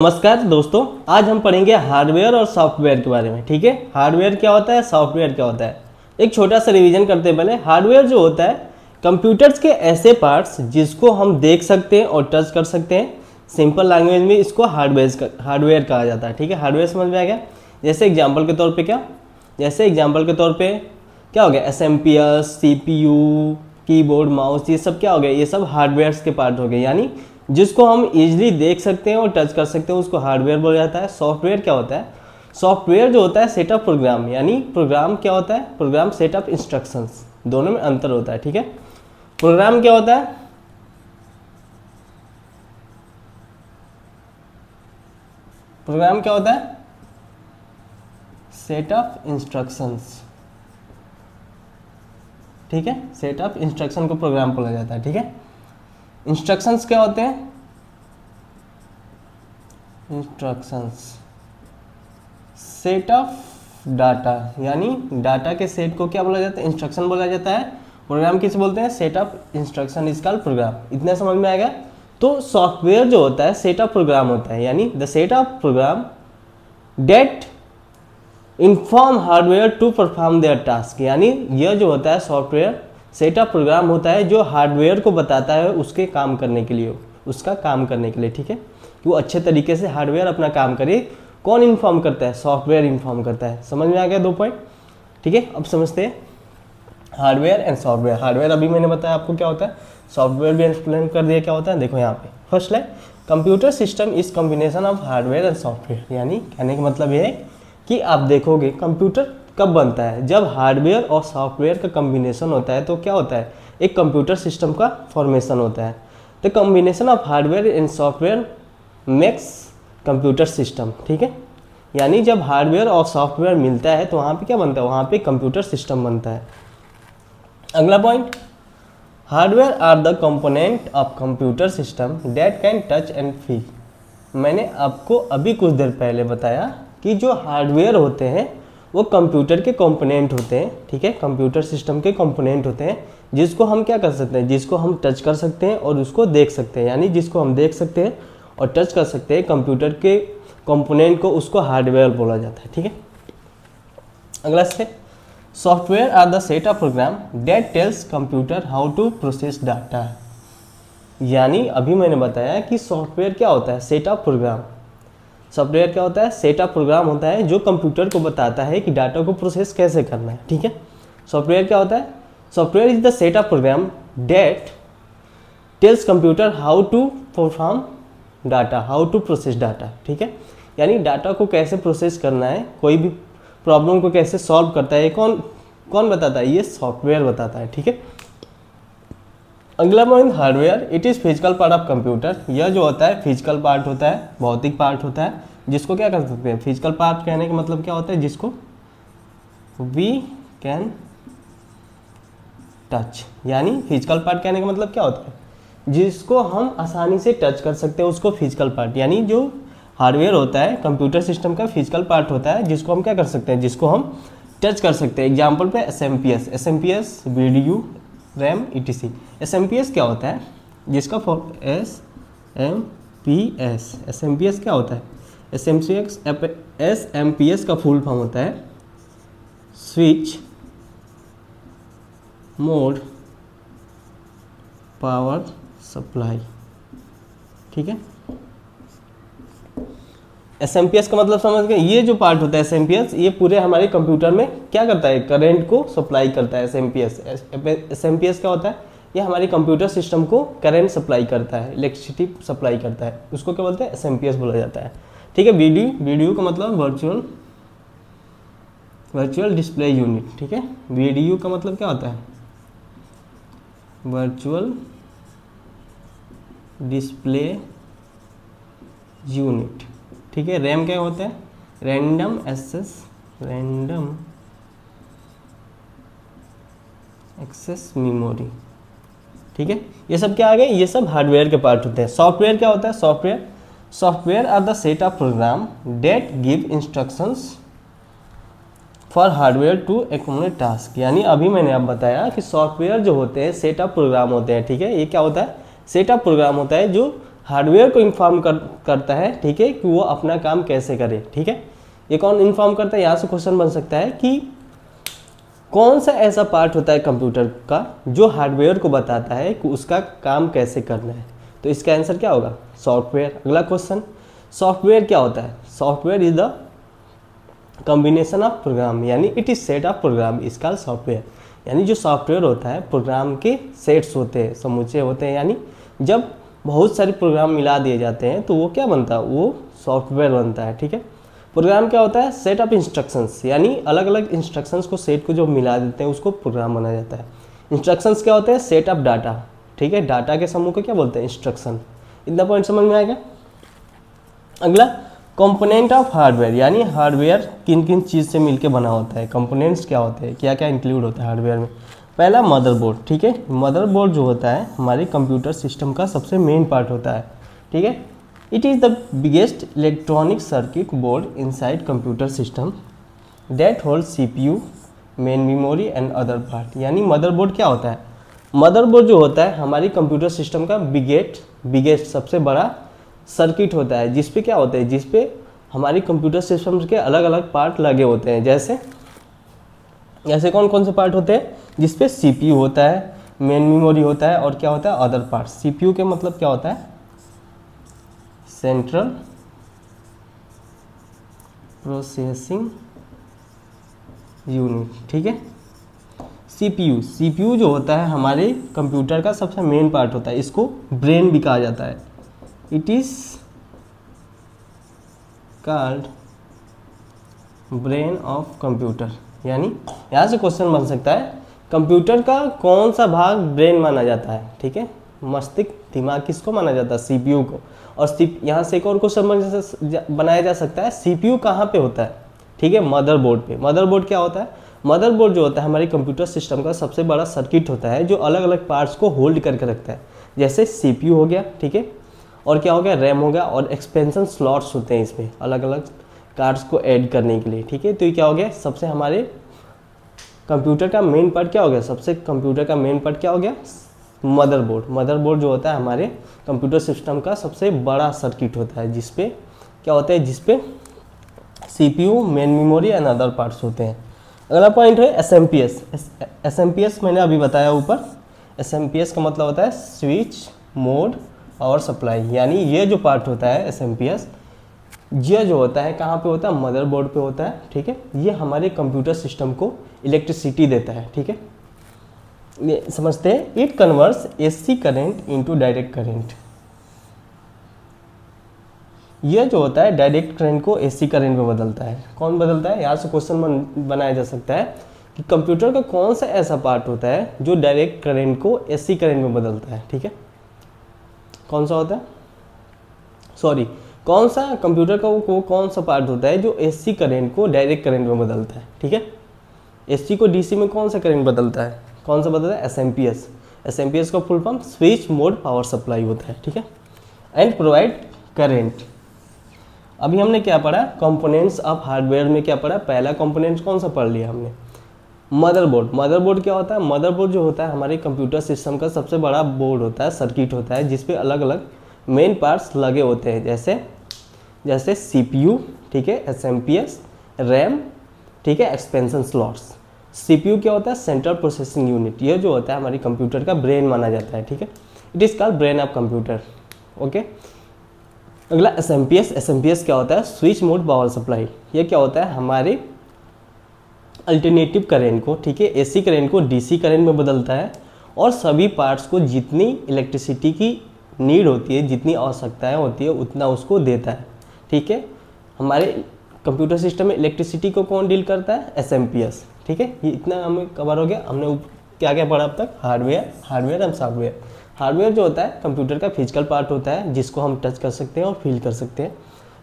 नमस्कार दोस्तों, आज हम पढ़ेंगे हार्डवेयर और सॉफ्टवेयर के बारे में। ठीक है, हार्डवेयर क्या होता है, सॉफ्टवेयर क्या होता है। एक छोटा सा रिवीजन करते हैं पहले। हार्डवेयर जो होता है कंप्यूटर्स के ऐसे पार्ट्स जिसको हम देख सकते हैं और टच कर सकते हैं। सिंपल लैंग्वेज में इसको हार्डवेयर कहा जाता है। ठीक है, हार्डवेयर समझ में आ गया। जैसे एग्जाम्पल के तौर पे क्या हो गया, SMPS, CPU, कीबोर्ड, माउस, ये सब क्या हो गया, ये सब हार्डवेयर के पार्ट हो गए। यानी जिसको हम इजीली देख सकते हैं और टच कर सकते हैं उसको हार्डवेयर बोला जाता है। सॉफ्टवेयर क्या होता है, सॉफ्टवेयर जो होता है सेट ऑफ प्रोग्राम, यानी प्रोग्राम क्या होता है, प्रोग्राम सेट ऑफ इंस्ट्रक्शंस, दोनों में अंतर होता है। ठीक है, प्रोग्राम क्या होता है, प्रोग्राम क्या होता है, सेट ऑफ इंस्ट्रक्शंस। ठीक है, सेट ऑफ इंस्ट्रक्शन को प्रोग्राम बोला जाता है। ठीक है, इंस्ट्रक्शंस क्या होते हैं, इंस्ट्रक्शंस सेट ऑफ डाटा, यानी डाटा के सेट को क्या बोला जाता है, इंस्ट्रक्शन बोला जाता है। प्रोग्राम किसे बोलते हैं, set of instruction is called programme. इतना समझ में आएगा। तो सॉफ्टवेयर जो होता है सेट ऑफ प्रोग्राम होता है, यानी the set of program that inform hardware to perform their task. यानी यह जो होता है सॉफ्टवेयर सेट ऑफ प्रोग्राम होता है जो हार्डवेयर को बताता है उसके काम करने के लिए, उसका काम करने के लिए। ठीक है, कि वो अच्छे तरीके से हार्डवेयर अपना काम करे। कौन इन्फॉर्म करता है, सॉफ्टवेयर इन्फॉर्म करता है। समझ में आ गया 2 पॉइंट। ठीक है, अब समझते हैं हार्डवेयर एंड सॉफ्टवेयर। हार्डवेयर अभी मैंने बताया आपको क्या होता है, सॉफ्टवेयर भी एक्सप्लेन कर दिया क्या होता है। देखो यहाँ पे first line, computer system is combination of hardware and software. यानी कहने का मतलब ये है कि आप देखोगे कंप्यूटर कब बनता है, जब हार्डवेयर और सॉफ्टवेयर का कॉम्बिनेशन होता है तो क्या होता है, एक कंप्यूटर सिस्टम का फॉर्मेशन होता है। The combination of hardware and software makes computer system. ठीक है, यानी जब हार्डवेयर और सॉफ्टवेयर मिलता है तो वहाँ पे क्या बनता है, वहाँ पे कंप्यूटर सिस्टम बनता है। अगला point, hardware are the component of computer system that can touch and feel. मैंने आपको अभी कुछ देर पहले बताया कि जो हार्डवेयर होते हैं वो कंप्यूटर के कंपोनेंट होते हैं। ठीक है, कंप्यूटर सिस्टम के कंपोनेंट होते हैं जिसको हम क्या कर सकते हैं, जिसको हम टच कर सकते हैं और उसको देख सकते हैं। यानी जिसको हम देख सकते हैं और टच कर सकते हैं कंप्यूटर के कंपोनेंट को, उसको हार्डवेयर बोला जाता है। ठीक है, अगला step, software are the set of program that tells computer how to process data. यानी अभी मैंने बताया कि सॉफ्टवेयर क्या होता है, सेट ऑफ प्रोग्राम। सॉफ्टवेयर क्या होता है, सेट ऑफ प्रोग्राम होता है जो कंप्यूटर को बताता है कि डाटा को प्रोसेस कैसे करना है। ठीक है, सॉफ्टवेयर क्या होता है, software is the set of program that tells computer how to perform data, how to process data. ठीक है, यानी डाटा को कैसे प्रोसेस करना है, कोई भी प्रॉब्लम को कैसे सॉल्व करता है, कौन बताता है, ये सॉफ्टवेयर बताता है। ठीक है, अगला point, hardware it is physical part of computer. यह जो होता है फिजिकल पार्ट होता है, भौतिक पार्ट होता है, जिसको क्या कर सकते हैं, फिजिकल पार्ट कहने का मतलब क्या होता है, जिसको वी कैन टच। यानी फिजिकल पार्ट कहने का मतलब क्या होता है, जिसको हम आसानी से टच कर सकते हैं उसको फिजिकल पार्ट। यानी जो हार्डवेयर होता है कंप्यूटर सिस्टम का फिजिकल पार्ट होता है जिसको हम क्या कर सकते हैं, जिसको हम टच कर सकते हैं। एग्जाम्पल पे SMPS, VDU, RAM, ETC। SMPS क्या होता है, जिसका SMPS क्या होता है, SMPS का फुल फॉर्म होता है स्विच मोड पावर सप्लाई। ठीक है, SMPS का मतलब समझ गए। ये जो पार्ट होता है SMPS, ये पूरे हमारे कंप्यूटर में क्या करता है, करंट को सप्लाई करता है। SMPS क्या होता है, ये हमारे कंप्यूटर सिस्टम को करंट सप्लाई करता है, इलेक्ट्रिसिटी सप्लाई करता है, उसको क्या बोलते हैं, SMPS बोला जाता है। ठीक है, VDU का मतलब वर्चुअल डिस्प्ले यूनिट। ठीक है, VDU का मतलब क्या होता है, वर्चुअल डिस्प्ले यूनिट। ठीक है, रैम क्या होता है, रैंडम एक्सेस मेमोरी। ठीक है, ये सब क्या आ गए, ये सब हार्डवेयर के पार्ट होते हैं। सॉफ्टवेयर क्या होता है, software are the set of program that give instructions for hardware to accumulate task. यानी अभी मैंने आप बताया कि सॉफ्टवेयर जो होते हैं सेट ऑफ प्रोग्राम होते हैं। ठीक है, ये क्या होता है, सेट ऑफ प्रोग्राम होता है जो हार्डवेयर को इन्फॉर्म करता है, ठीक है, कि वो अपना काम कैसे करे। ठीक है, ये कौन इन्फॉर्म करता है, यहाँ से क्वेश्चन बन सकता है कि कौन सा ऐसा पार्ट होता है कंप्यूटर का जो हार्डवेयर को बताता है कि उसका काम कैसे करना है। तो इसका आंसर क्या होगा, सॉफ्टवेयर। अगला क्वेश्चन, सॉफ्टवेयर क्या होता है, software is the combination of program, यानी it is set of program is called software. यानी जो सॉफ्टवेयर होता है प्रोग्राम के सेट्स होते हैं, समुच्चय होते हैं, यानी जब बहुत सारे प्रोग्राम मिला दिए जाते हैं तो वो क्या बनता है, वो सॉफ्टवेयर बनता है। ठीक है, प्रोग्राम क्या होता है, सेट ऑफ इंस्ट्रक्शंस, यानी अलग अलग इंस्ट्रक्शंस को सेट को जो मिला देते हैं उसको प्रोग्राम बना जाता है। इंस्ट्रक्शंस क्या होते हैं, सेट ऑफ डाटा। ठीक है, डाटा के समूह को क्या बोलते हैं, इंस्ट्रक्शन। इतना पॉइंट समझ में आएगा। अगला, कंपोनेंट ऑफ हार्डवेयर, यानी हार्डवेयर किन किन चीज़ से मिलके बना होता है, कंपोनेंट्स क्या होते हैं, क्या क्या इंक्लूड होता है हार्डवेयर में। पहला मदरबोर्ड। ठीक है, मदरबोर्ड जो होता है हमारे कंप्यूटर सिस्टम का सबसे मेन पार्ट होता है। ठीक है, it is the biggest electronic circuit board inside computer system that hold CPU, main memory and other part. यानी मदरबोर्ड क्या होता है, मदरबोर्ड जो होता है हमारी कंप्यूटर सिस्टम का बिगेस्ट सबसे बड़ा सर्किट होता है, जिसपे क्या होता है, जिसपे हमारी कंप्यूटर सिस्टम के अलग अलग पार्ट लगे होते हैं। जैसे कौन कौन से पार्ट होते हैं, जिसपे CPU होता है, मेन मेमोरी होता है और क्या होता है, अदर पार्ट। CPU के मतलब क्या होता है, सेंट्रल प्रोसेसिंग यूनिट। ठीक है, CPU जो होता है हमारे कंप्यूटर का सबसे मेन पार्ट होता है, इसको ब्रेन भी कहा जाता है। It is called brain of computer. यानी यहाँ से क्वेश्चन बन सकता है, कंप्यूटर का कौन सा भाग ब्रेन माना जाता है। ठीक है, मस्तिष्क, दिमाग किसको माना जाता है, CPU को। और यहाँ से एक और क्वेश्चन बनाया जा सकता है, CPU कहाँ पे होता है। ठीक है, मदरबोर्ड पे। मदरबोर्ड क्या होता है, मदरबोर्ड जो होता है हमारी कंप्यूटर सिस्टम का सबसे बड़ा सर्किट होता है जो अलग अलग पार्ट्स को होल्ड करके रखता है। जैसे CPU हो गया, ठीक है, और क्या हो गया, रैम हो गया, और एक्सपेंशन स्लॉट्स होते हैं इसमें अलग अलग कार्ड्स को ऐड करने के लिए। ठीक है, तो ये क्या हो गया, सबसे हमारे कंप्यूटर का मेन पार्ट क्या हो गया, सबसे कंप्यूटर का मेन पार्ट क्या हो गया, मदरबोर्ड। मदरबोर्ड जो होता है हमारे कंप्यूटर सिस्टम का सबसे बड़ा सर्किट होता है, जिसपे क्या होता है, जिसपे CPU, main memory and other parts होते हैं। अगला पॉइंट है SMPS। SMPS मैंने अभी बताया ऊपर। SMPS का मतलब होता है स्विच मोड पावर सप्लाई। यानी ये जो पार्ट होता है SMPS, ये जो होता है कहाँ पे होता है, मदरबोर्ड पे होता है। ठीक है, ये हमारे कंप्यूटर सिस्टम को इलेक्ट्रिसिटी देता है। ठीक है, ये समझते हैं, it converts AC current into direct current. ये जो होता है डायरेक्ट करंट को AC करंट में बदलता है। कौन बदलता है, यहाँ से क्वेश्चन बनाया जा सकता है कि कंप्यूटर का कौन सा ऐसा पार्ट होता है जो डायरेक्ट करंट को AC करंट में बदलता है। ठीक है, कौन सा होता है, सॉरी, कौन सा कंप्यूटर का वो कौन सा पार्ट होता है जो AC करंट को डायरेक्ट करंट में बदलता है। ठीक है, AC को DC में कौन सा करंट बदलता है, कौन सा बदलता है, SMPS। SMPS का full form switch mode power supply होता है। ठीक है, एंड प्रोवाइड करंट। अभी हमने क्या पढ़ा, कंपोनेंट्स ऑफ हार्डवेयर में क्या पढ़ा, पहला कंपोनेंट कौन सा पढ़ लिया हमने, मदरबोर्ड। मदरबोर्ड क्या होता है, मदरबोर्ड जो होता है हमारे कंप्यूटर सिस्टम का सबसे बड़ा बोर्ड होता है, सर्किट होता है, जिसपे अलग अलग मेन पार्ट्स लगे होते हैं। जैसे CPU, ठीक है, SMPS, रैम, ठीक है, एक्सपेंशन स्लॉट्स। CPU क्या होता है, सेंट्रल प्रोसेसिंग यूनिट। ये जो होता है हमारी कंप्यूटर का ब्रेन माना जाता है। ठीक है, it is called brain of computer. Okay, अगला SMPS। SMPS क्या होता है, स्विच मोड पावर सप्लाई। ये क्या होता है, हमारे अल्टरनेटिव करंट को, ठीक है, AC करंट को DC करंट में बदलता है, और सभी पार्ट्स को जितनी इलेक्ट्रिसिटी की नीड होती है, जितनी आवश्यकताएं होती है, उतना उसको देता है। ठीक है, हमारे कंप्यूटर सिस्टम में इलेक्ट्रिसिटी को कौन डील करता है, SMPS। ठीक है, ये इतना हमें कवर हो गया। हमने क्या क्या पढ़ा अब तक, हार्डवेयर एंड सॉफ्टवेयर। हार्डवेयर जो होता है कंप्यूटर का फिजिकल पार्ट होता है, जिसको हम टच कर सकते हैं और फील कर सकते हैं।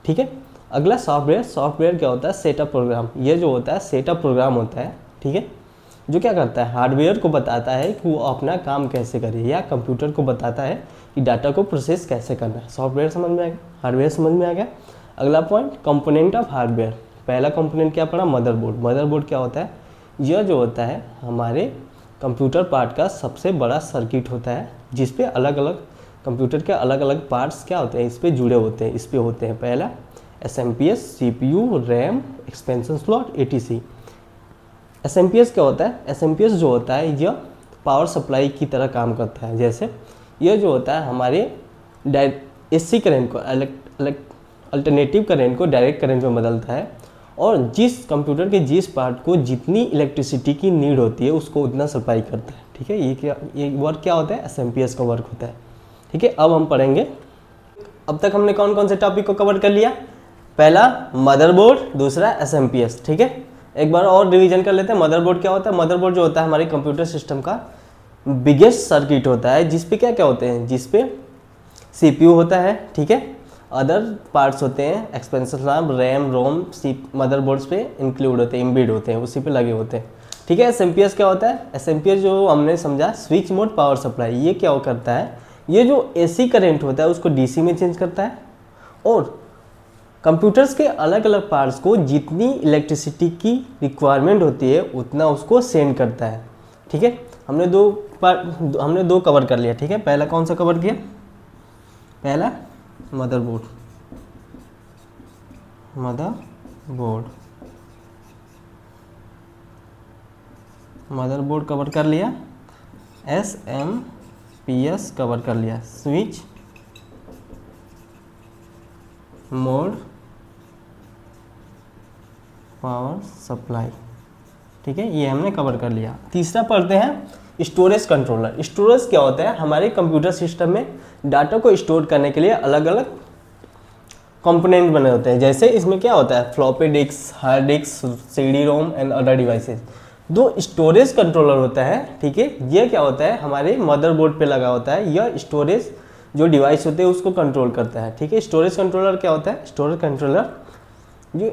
ठीक है, अगला सॉफ्टवेयर क्या होता है, सेटअप प्रोग्राम। ये जो होता है सेटअप प्रोग्राम होता है। ठीक है, जो क्या करता है, हार्डवेयर को बताता है कि वो अपना काम कैसे करे, या कंप्यूटर को बताता है कि डाटा को प्रोसेस कैसे करना है। सॉफ्टवेयर समझ में आ गया, हार्डवेयर समझ में आ गया। अगला पॉइंट, कंपोनेंट ऑफ हार्डवेयर। पहला कंपोनेंट क्या पढ़ा, मदरबोर्ड। मदरबोर्ड क्या होता है, यह जो होता है हमारे कंप्यूटर पार्ट का सबसे बड़ा सर्किट होता है, जिस पे अलग अलग कंप्यूटर के अलग अलग पार्ट्स क्या होते हैं, इस पे जुड़े होते हैं, इस पे होते हैं। पहला SMPS, CPU, RAM, expansion slot, ATC। SMPS क्या होता है? SMPS जो होता है यह पावर सप्लाई की तरह काम करता है। जैसे यह जो होता है हमारे AC करंट को अल्टरनेटिव करंट को डायरेक्ट करंट में बदलता है, और जिस कंप्यूटर के जिस पार्ट को जितनी इलेक्ट्रिसिटी की नीड होती है उसको उतना सप्लाई करता है। ठीक है, ये वर्क क्या होता है? SMPS का वर्क होता है। ठीक है, अब हम पढ़ेंगे। अब तक हमने कौन कौन से टॉपिक को कवर कर लिया? पहला मदरबोर्ड, दूसरा SMPS। ठीक है, एक बार और रिवीजन कर लेते हैं। मदरबोर्ड क्या होता है? मदरबोर्ड जो होता है हमारे कंप्यूटर सिस्टम का बिगेस्ट सर्किट होता है, जिसपे क्या क्या होते हैं? जिसपे CPU होता है, ठीक है, अदर पार्ट्स होते हैं, एक्सपेंशन स्लॉट, रैम, रोम, मदरबोर्ड्स पे इंक्लूड होते हैं, इम्बेड होते हैं, उसी पे लगे होते हैं। ठीक है, SMPS क्या होता है? SMPS जो हमने समझा स्विच मोड पावर सप्लाई, ये क्या करता है? ये जो AC करंट होता है उसको DC में चेंज करता है, और कंप्यूटर्स के अलग अलग पार्ट्स को जितनी इलेक्ट्रिसिटी की रिक्वायरमेंट होती है उतना उसको सेंड करता है। ठीक है, हमने दो कवर कर लिया। ठीक है, पहला कौन सा कवर किया? पहला मदरबोर्ड कवर कर लिया, SMPS कवर कर लिया, स्विच मोड पावर सप्लाई। ठीक है, ये हमने कवर कर लिया। तीसरा पढ़ते हैं स्टोरेज कंट्रोलर। स्टोरेज क्या होता है? हमारे कंप्यूटर सिस्टम में डाटा को स्टोर करने के लिए अलग अलग कंपोनेंट बने होते हैं। जैसे इसमें क्या होता है? Floppy disk, hard disk, CD-ROM and other devices. दो स्टोरेज कंट्रोलर होता है। ठीक है, ये क्या होता है? हमारे मदरबोर्ड पे लगा होता है। यह स्टोरेज जो डिवाइस होते हैं उसको कंट्रोल करता है। ठीक है, स्टोरेज कंट्रोलर क्या होता है? स्टोरेज कंट्रोलर जो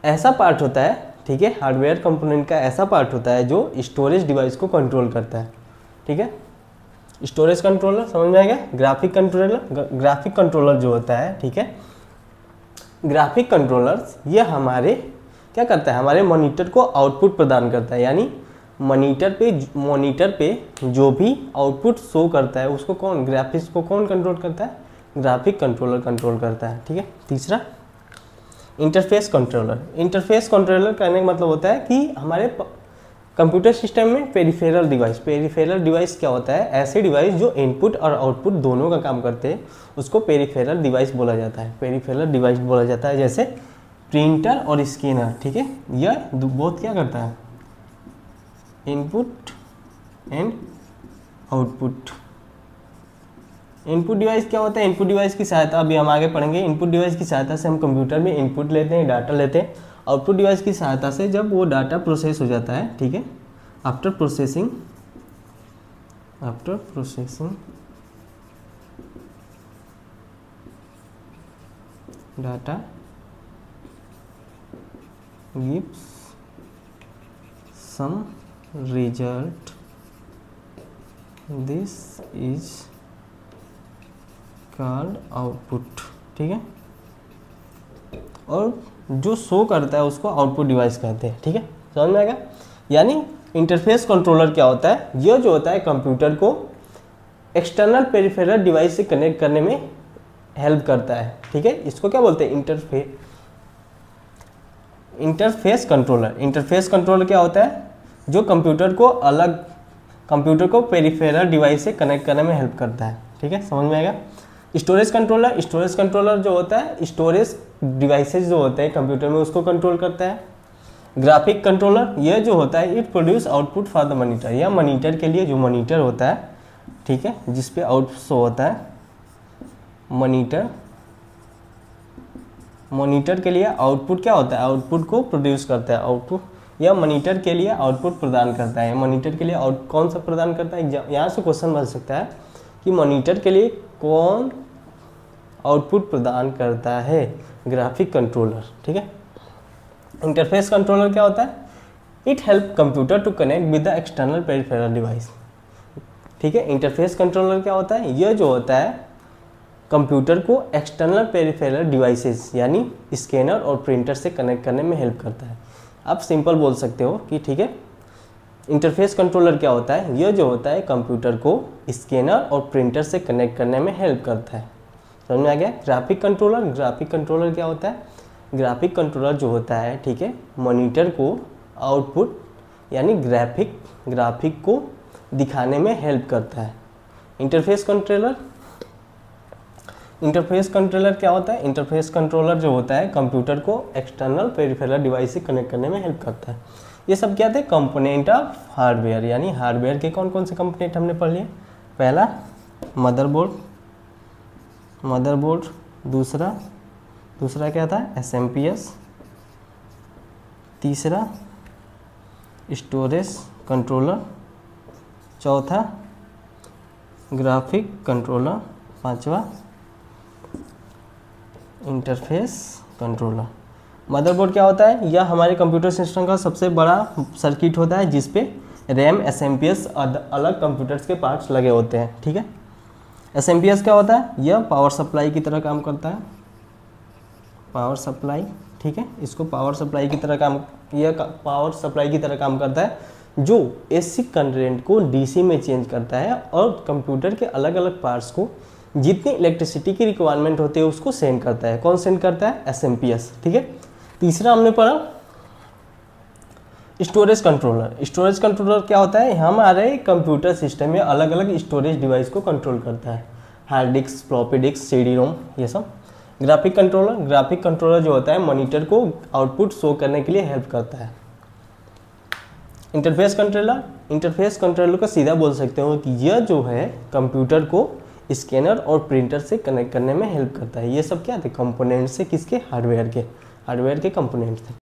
ऐसा पार्ट होता है, ठीक है, हार्डवेयर कंपोनेंट का ऐसा पार्ट होता है जो स्टोरेज डिवाइस को कंट्रोल करता है। ठीक है, स्टोरेज कंट्रोलर समझ में आएगा। ग्राफिक कंट्रोलर जो होता है, ठीक है, ग्राफिक कंट्रोलर ये हमारे क्या करता है? हमारे मॉनिटर को आउटपुट प्रदान करता है। यानी मॉनिटर पे जो भी आउटपुट शो करता है उसको ग्राफिक्स को कौन कंट्रोल करता है? ग्राफिक कंट्रोलर कंट्रोल करता है। ठीक है, तीसरा इंटरफेस कंट्रोलर कहने का मतलब होता है कि हमारे कंप्यूटर सिस्टम में पेरिफेरल डिवाइस क्या होता है? ऐसे डिवाइस जो इनपुट और आउटपुट दोनों का काम करते हैं उसको पेरिफेरल डिवाइस बोला जाता है। जैसे प्रिंटर और स्कैनर। ठीक है, यह बहुत क्या करता है? Input and output. Input device क्या होता है? इनपुट डिवाइस की सहायता, अभी हम आगे पढ़ेंगे, इनपुट डिवाइस की सहायता से हम कंप्यूटर में इनपुट लेते हैं, डाटा लेते हैं। आउटपुट डिवाइस की सहायता से जब वो डाटा प्रोसेस हो जाता है, ठीक है, after processing data gives some result, this is called output। ठीक है, और जो शो करता है उसको आउटपुट डिवाइस कहते हैं। ठीक है, समझ में आएगा। यानी इंटरफेस कंट्रोलर क्या होता है? यह जो होता है कंप्यूटर को एक्सटर्नल पेरिफेरल डिवाइस से कनेक्ट करने में हेल्प करता है। ठीक है, इसको क्या बोलते हैं? इंटरफेस कंट्रोलर क्या होता है? जो कंप्यूटर को पेरिफेरल डिवाइस से कनेक्ट करने में हेल्प करता है। ठीक है, समझ में आएगा। स्टोरेज कंट्रोलर जो होता है स्टोरेज डिवाइसेस जो होते हैं कंप्यूटर में उसको कंट्रोल करता है। ग्राफिक कंट्रोलर ये जो होता है it produce output for the monitor, या मॉनिटर के लिए जो मॉनिटर होता है, ठीक है, जिसपे आउट शो होता है, मॉनिटर के लिए आउटपुट क्या होता है? आउटपुट को प्रोड्यूस करता है। आउटपुट या मॉनिटर के लिए आउटपुट प्रदान करता है। मॉनिटर के लिए कौन सा प्रदान करता है? यहाँ से क्वेश्चन बन सकता है कि मॉनिटर के लिए कौन आउटपुट प्रदान करता है? Graphic controller. ठीक है, इंटरफेस कंट्रोलर क्या होता है? It help computer to connect with the external peripheral device. ठीक है, इंटरफेस कंट्रोलर क्या होता है? यह जो होता है कंप्यूटर को एक्सटर्नल पेरिफेरल डिवाइसेस यानी स्कैनर और प्रिंटर से कनेक्ट करने में हेल्प करता है। आप सिंपल बोल सकते हो कि ठीक है, इंटरफेस कंट्रोलर क्या होता है? यह जो होता है कंप्यूटर को स्कैनर और प्रिंटर से कनेक्ट करने में हेल्प करता है। समझ में आ गया? ग्राफिक कंट्रोलर क्या होता है? ग्राफिक कंट्रोलर जो होता है, ठीक है, मॉनिटर को आउटपुट यानी ग्राफिक को दिखाने में हेल्प करता है। इंटरफेस कंट्रोलर क्या होता है? इंटरफेस कंट्रोलर जो होता है कंप्यूटर को एक्सटर्नल पेरिफेरल डिवाइस से कनेक्ट करने में हेल्प करता है। ये सब क्या थे? कंपोनेंट ऑफ हार्डवेयर, यानी हार्डवेयर के कौन कौन से कंपोनेंट हमने पढ़ लिए? पहला मदरबोर्ड, दूसरा क्या था? SMPS, तीसरा स्टोरेज कंट्रोलर, चौथा ग्राफिक कंट्रोलर, पांचवा इंटरफेस कंट्रोलर। मदरबोर्ड क्या होता है? यह हमारे कंप्यूटर सिस्टम का सबसे बड़ा सर्किट होता है जिस पे रैम, SMPS अलग कंप्यूटर्स के पार्ट्स लगे होते हैं, ठीक है। SMPS क्या होता है? यह पावर सप्लाई की तरह काम करता है, पावर सप्लाई, ठीक है, इसको पावर सप्लाई की तरह काम करता है, जो AC करंट को DC में चेंज करता है और कंप्यूटर के अलग अलग पार्ट्स को जितनी इलेक्ट्रिसिटी की रिक्वायरमेंट होती है उसको सेंड करता है। कौन सेंड करता है? SMPS, ठीक है। तीसरा हमने पढ़ा स्टोरेज कंट्रोलर क्या होता है? हमारे कंप्यूटर सिस्टम में अलग अलग स्टोरेज डिवाइस को कंट्रोल करता है, hard disk, floppy disk, CD-ROM, ये सब। ग्राफिक कंट्रोलर जो होता है मॉनिटर को आउटपुट शो करने के लिए हेल्प करता है। इंटरफेस कंट्रोलर को सीधा बोल सकते हो कि यह जो है कंप्यूटर को स्कैनर और प्रिंटर से कनेक्ट करने में हेल्प करता है। ये सब क्या थे? कंपोनेंट्स से, किसके? हार्डवेयर के कंपोनेंट्स थे।